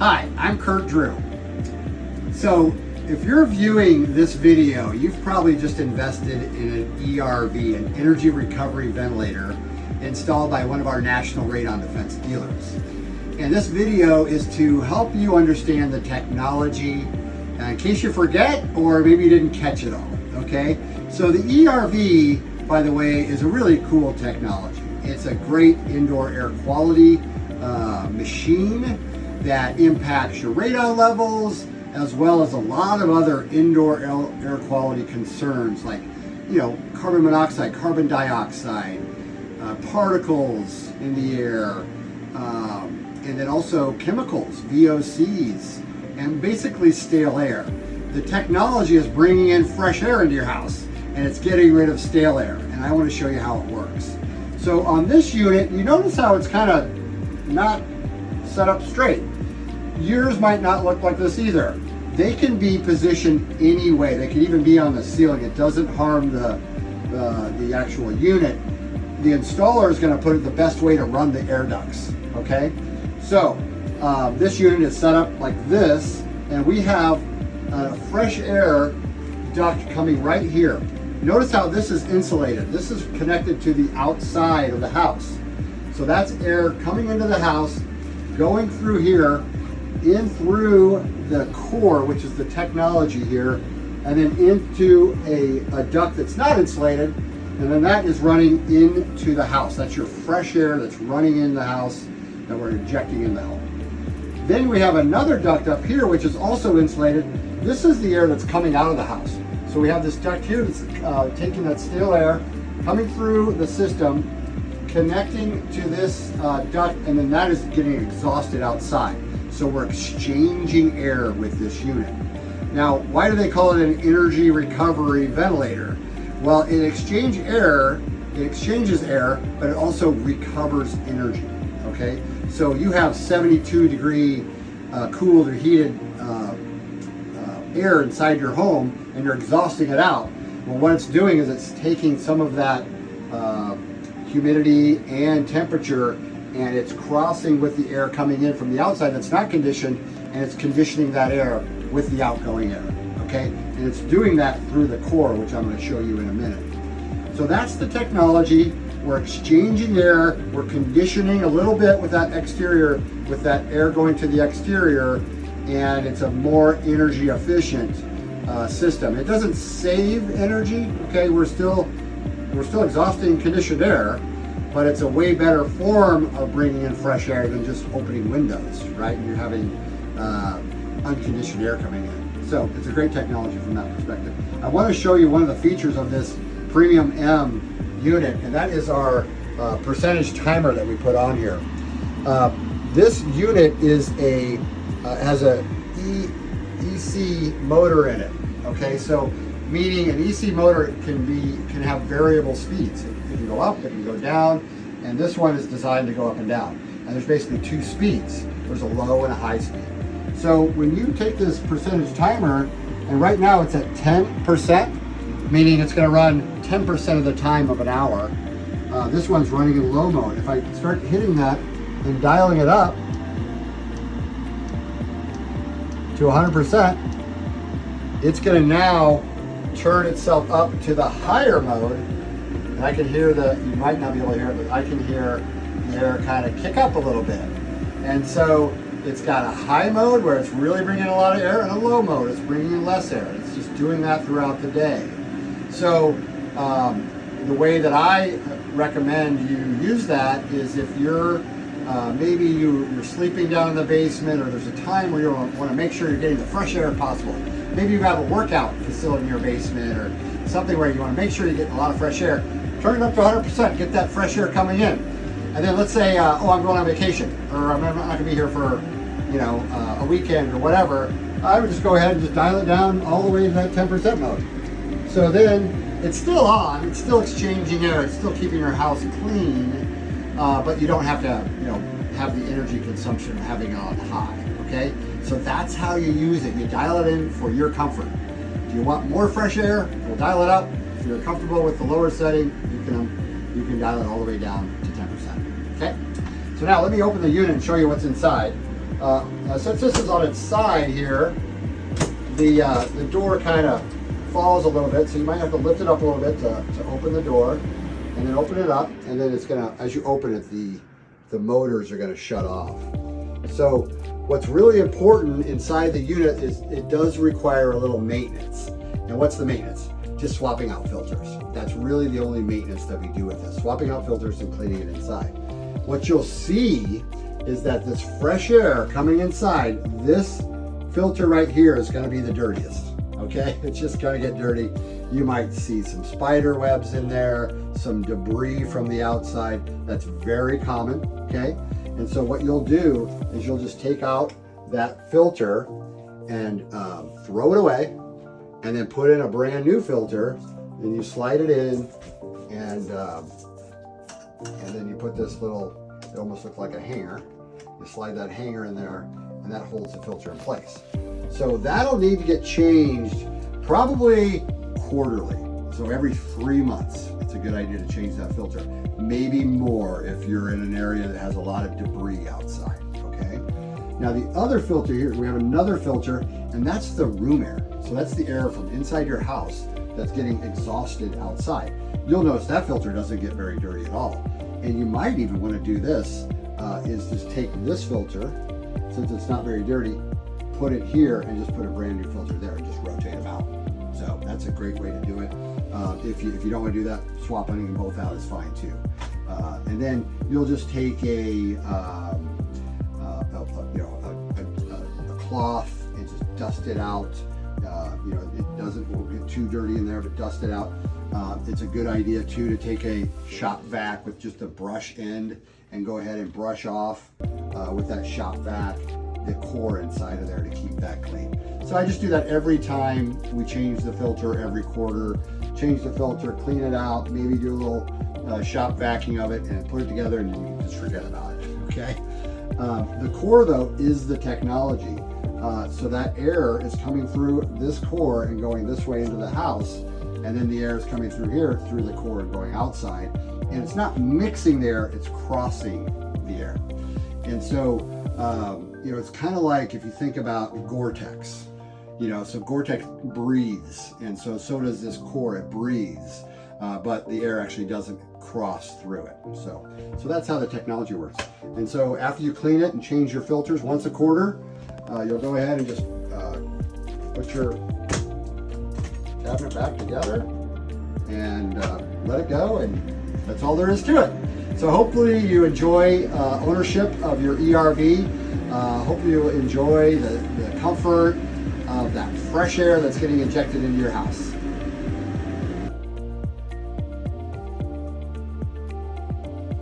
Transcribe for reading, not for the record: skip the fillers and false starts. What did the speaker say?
Hi, I'm Curt Drew. So if you're viewing this video, you've probably just invested in an ERV, an Energy Recovery Ventilator, installed by one of our national Radon Defense dealers. And this video is to help you understand the technology in case you forget or maybe you didn't catch it all, okay? So the ERV, by the way, is a really cool technology. It's a great indoor air quality machine that impacts your radon levels, as well as a lot of other indoor air quality concerns like, carbon monoxide, carbon dioxide, particles in the air, and then also chemicals, VOCs, and basically stale air. The technology is bringing in fresh air into your house, and it's getting rid of stale air, and I want to show you how it works. So on this unit, you notice how it's kind of not set up straight. Yours might not look like this either. They can be positioned any way. They can even be on the ceiling. It doesn't harm the actual unit. The installer is going to put it the best way to run the air ducts, okay? So this unit is set up like this, and we have a fresh air duct coming right here. Notice how this is insulated. This is connected to the outside of the house. So that's air coming into the house, going through here, in through the core, which is the technology here, and then into a duct that's not insulated, and then that is running into the house. That's your fresh air that's running in the house that we're injecting in the home. Then we have another duct up here, which is also insulated. This is the air that's coming out of the house. So we have this duct here that's taking that stale air, coming through the system, connecting to this duct, and then that is getting exhausted outside. So we're exchanging air with this unit. Now, why do they call it an energy recovery ventilator? Well, it exchanges air, but it also recovers energy, okay? So you have 72-degree cooled or heated air inside your home, and you're exhausting it out. Well, what it's doing is it's taking some of that humidity and temperature, and it's crossing with the air coming in from the outside that's not conditioned, and it's conditioning that air with the outgoing air, okay? And it's doing that through the core, which I'm going to show you in a minute. So that's the technology. We're exchanging air, we're conditioning a little bit with that exterior, with that air going to the exterior, and it's a more energy efficient system. It doesn't save energy, okay? We're still exhausting conditioned air, but it's a way better form of bringing in fresh air than just opening windows, right? And you're having unconditioned air coming in. So it's a great technology from that perspective. I want to show you one of the features of this Premium M unit, and that is our percentage timer that we put on here. This unit is has a EC motor in it. Okay, so meaning an EC motor can have variable speeds. It can go up, it can go down, and this one is designed to go up and down. And there's basically two speeds. There's a low and a high speed. So when you take this percentage timer, and right now it's at 10%, meaning it's going to run 10% of the time of an hour. This one's running in low mode. If I start hitting that and dialing it up to 100%, it's going to now turn itself up to the higher mode, and I can hear you might not be able to hear it, but I can hear the air kind of kick up a little bit. And so it's got a high mode where it's really bringing in a lot of air, and a low mode, it's bringing in less air. It's just doing that throughout the day. So the way that I recommend you use that is if you're maybe you're sleeping down in the basement, or there's a time where you want to make sure you're getting the fresh air possible. Maybe you have a workout facility in your basement or something where you want to make sure you get a lot of fresh air. Turn it up to 100%, get that fresh air coming in. And then let's say, I'm going on vacation, or I'm not going to be here for, a weekend or whatever. I would just go ahead and just dial it down all the way to that 10% mode. So then it's still on, it's still exchanging air, it's still keeping your house clean, but you don't have to, have the energy consumption of having it on high, okay? So that's how you use it. You dial it in for your comfort. Do you want more fresh air? We'll dial it up. If you're comfortable with the lower setting, you can dial it all the way down to 10%, okay? So now let me open the unit and show you what's inside. Since this is on its side here, the door kind of falls a little bit, so you might have to lift it up a little bit to open the door, and then open it up, and then it's gonna, as you open it, the motors are gonna shut off. So what's really important inside the unit is it does require a little maintenance. And what's the maintenance? Just swapping out filters. That's really the only maintenance that we do with this, swapping out filters and cleaning it inside. What you'll see is that this fresh air coming inside, this filter right here is gonna be the dirtiest, okay? It's just gonna get dirty. You might see some spider webs in there, some debris from the outside. That's very common, okay? And so what you'll do is you'll just take out that filter and throw it away, and then put in a brand new filter, and you slide it in, and then you put this little, it almost looks like a hanger. You slide that hanger in there, and that holds the filter in place. So that'll need to get changed probably quarterly. So every 3 months, it's a good idea to change that filter. Maybe more if you're in an area that has a lot of debris outside, okay? Now the other filter here, we have another filter, and that's the room air. So that's the air from inside your house that's getting exhausted outside. You'll notice that filter doesn't get very dirty at all. And you might even want to do this, is just take this filter, since it's not very dirty, put it here and just put a brand new filter there and just rotate them out. So that's a great way to do it. If you don't want to do that, swapping them both out is fine too. And then you'll just take a cloth and just dust it out. It won't get too dirty in there, but dust it out. It's a good idea too to take a shop vac with just a brush end and go ahead and brush off with that shop vac the core inside of there to keep that clean. So I just do that every time we change the filter, every quarter. Change the filter, clean it out, maybe do a little shop vacuuming of it and put it together, and then you can just forget about it, okay? The core though is the technology. So that air is coming through this core and going this way into the house, and then the air is coming through here through the core and going outside. And it's not mixing the air, it's crossing the air. And so, it's kind of like if you think about Gore-Tex. So Gore-Tex breathes, and so does this core, it breathes, but the air actually doesn't cross through it. So that's how the technology works. And so after you clean it and change your filters once a quarter, you'll go ahead and just put your cabinet back together and let it go, and that's all there is to it. So hopefully you enjoy ownership of your ERV. Hopefully you enjoy the comfort of that fresh air that's getting injected into your house.